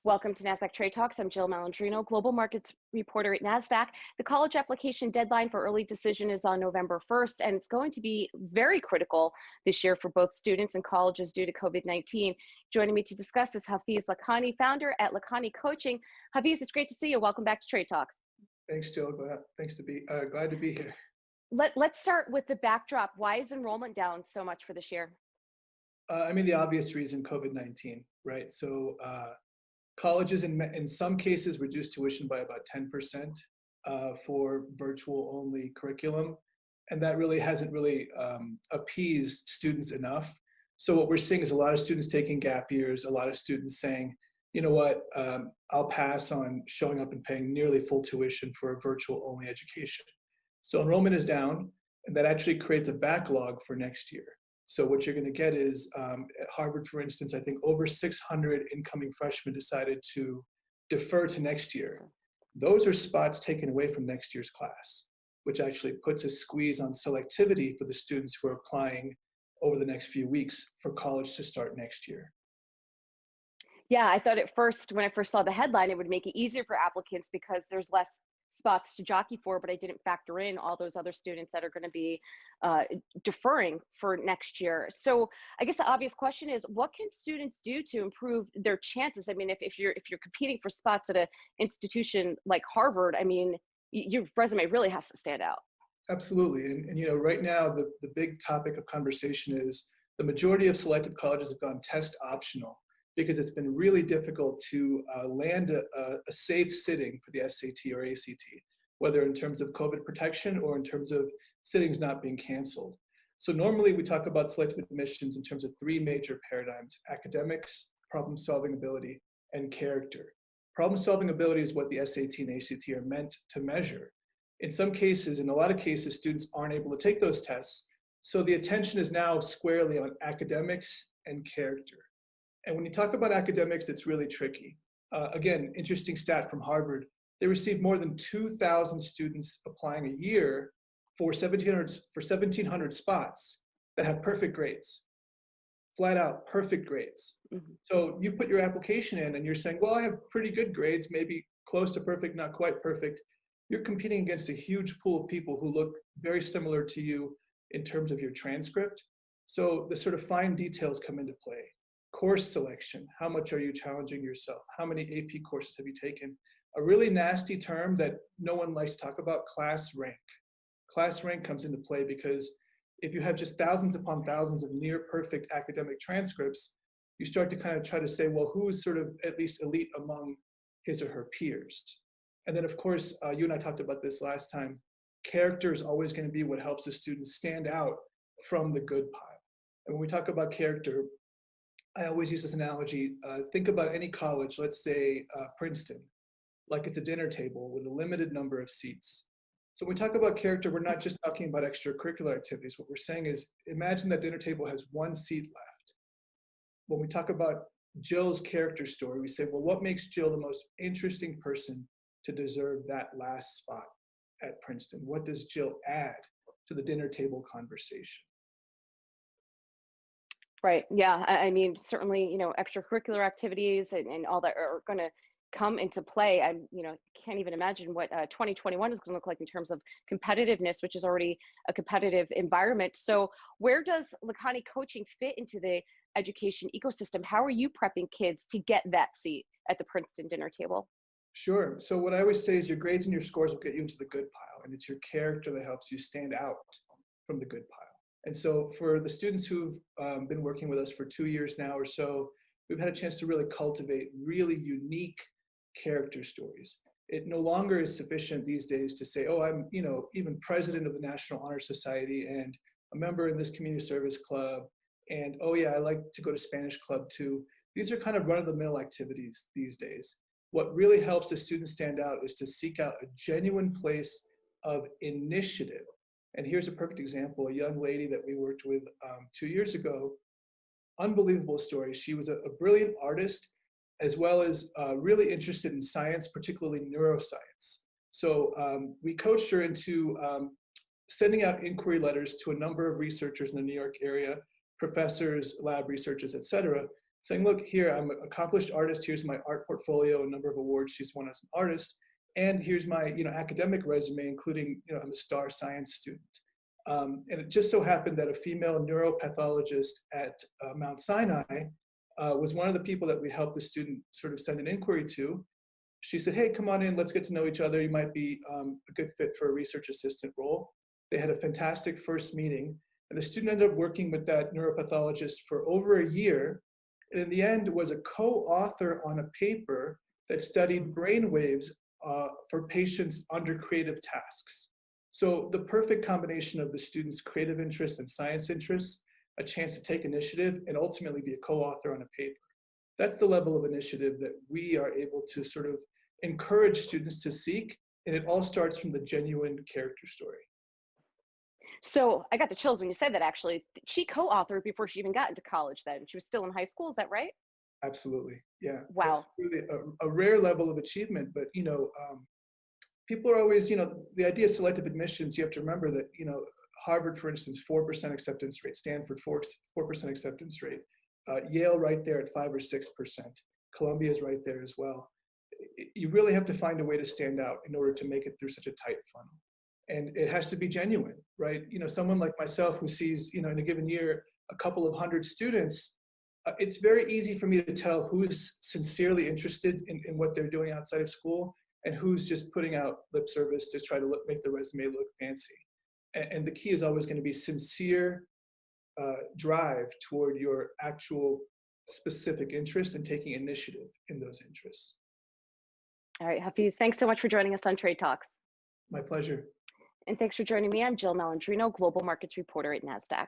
Welcome to Nasdaq Trade Talks. I'm Jill Malandrino, global markets reporter at Nasdaq. The college application deadline for early decision is on November 1st, and it's going to be very critical this year for both students and colleges due to COVID-19. Joining me to discuss is Hafeez Lakhani, founder at Lakhani Coaching. Hafeez, it's great to see you. Welcome back to Trade Talks. Thanks, Jill. Glad to be here. Let's start with the backdrop. Why is enrollment down so much for this year? The obvious reason, COVID-19, right? So colleges in some cases reduced tuition by about 10% for virtual only curriculum. And that really hasn't appeased students enough. So what we're seeing is a lot of students taking gap years, a lot of students saying, you know what, I'll pass on showing up and paying nearly full tuition for a virtual only education. So enrollment is down, and that actually creates a backlog for next year. So what you're going to get is, at Harvard, for instance, I think over 600 incoming freshmen decided to defer to next year. Those are spots taken away from next year's class, which actually puts a squeeze on selectivity for the students who are applying over the next few weeks for college to start next year. Yeah, I thought at first, when I first saw the headline, it would make it easier for applicants because there's less spots to jockey for, but I didn't factor in all those other students that are going to be deferring for next year. So I guess the obvious question is, what can students do to improve their chances? I mean, if you're competing for spots at an institution like Harvard, I mean, your resume really has to stand out. Absolutely. And you know, right now, the big topic of conversation is the majority of selective colleges have gone test optional, because it's been really difficult to land a safe sitting for the SAT or ACT, whether in terms of COVID protection or in terms of sittings not being canceled. So normally we talk about selective admissions in terms of three major paradigms: academics, problem-solving ability, and character. Problem-solving ability is what the SAT and ACT are meant to measure. In some cases, in a lot of cases, students aren't able to take those tests, so the attention is now squarely on academics and character. And when you talk about academics, it's really tricky. Again, interesting stat from Harvard, they received more than 2,000 students applying a year for 1,700 spots that have perfect grades, flat out perfect grades. Mm-hmm. So you put your application in and you're saying, well, I have pretty good grades, maybe close to perfect, not quite perfect. You're competing against a huge pool of people who look very similar to you in terms of your transcript. So the sort of fine details come into play. Course selection, how much are you challenging yourself? How many AP courses have you taken? A really nasty term that no one likes to talk about, class rank. Class rank comes into play because if you have just thousands upon thousands of near perfect academic transcripts, you start to kind of try to say, well, who is sort of at least elite among his or her peers? And then of course, you and I talked about this last time, character is always going to be what helps the students stand out from the good pile. And when we talk about character, I always use this analogy. Think about any college, let's say Princeton, like it's a dinner table with a limited number of seats. So when we talk about character, we're not just talking about extracurricular activities. What we're saying is, imagine that dinner table has one seat left. When we talk about Jill's character story, we say, well, what makes Jill the most interesting person to deserve that last spot at Princeton? What does Jill add to the dinner table conversation? Right. Yeah. I mean, certainly, extracurricular activities and all that are going to come into play. I, can't even imagine what 2021 is going to look like in terms of competitiveness, which is already a competitive environment. So where does Lakhani Coaching fit into the education ecosystem? How are you prepping kids to get that seat at the Princeton dinner table? Sure. So what I always say is your grades and your scores will get you into the good pile, and it's your character that helps you stand out from the good pile. And so for the students who've been working with us for 2 years now or so, we've had a chance to really cultivate really unique character stories. It no longer is sufficient these days to say, oh, I'm, even president of the National Honor Society and a member in this community service club. And, oh yeah, I like to go to Spanish club too. These are kind of run-of-the-mill activities these days. What really helps the students stand out is to seek out a genuine place of initiative. And here's a perfect example, a young lady that we worked with 2 years ago, unbelievable story. She was a brilliant artist, as well as really interested in science, particularly neuroscience. So we coached her into sending out inquiry letters to a number of researchers in the New York area, professors, lab researchers, et cetera, saying, look, here, I'm an accomplished artist. Here's my art portfolio, a number of awards she's won as an artist. And here's my, academic resume, including, I'm a star science student. And it just so happened that a female neuropathologist at Mount Sinai was one of the people that we helped the student sort of send an inquiry to. She said, hey, come on in, let's get to know each other. You might be a good fit for a research assistant role. They had a fantastic first meeting, and the student ended up working with that neuropathologist for over a year, and in the end was a co-author on a paper that studied brain waves for patients under creative tasks. So the perfect combination of the student's creative interests and science interests, a chance to take initiative, and ultimately be a co-author on a paper. That's the level of initiative that we are able to sort of encourage students to seek, and it all starts from the genuine character story. So I got the chills when you said that, actually. She co-authored before she even got into college then. She was still in high school, is that right? Absolutely, yeah. Wow. It's really a rare level of achievement, but people are always, the idea of selective admissions, you have to remember that, Harvard, for instance, 4% acceptance rate, Stanford, 4% acceptance rate, Yale right there at 5 or 6%, Columbia's right there as well. You really have to find a way to stand out in order to make it through such a tight funnel. And it has to be genuine, right? Someone like myself who sees, in a given year, a couple of hundred students, it's very easy for me to tell who's sincerely interested in what they're doing outside of school and who's just putting out lip service to try to make the resume look fancy. And the key is always going to be sincere drive toward your actual specific interests and taking initiative in those interests. All right, Hafeez, thanks so much for joining us on Trade Talks. My pleasure. And thanks for joining me. I'm Jill Malandrino, Global Markets Reporter at Nasdaq.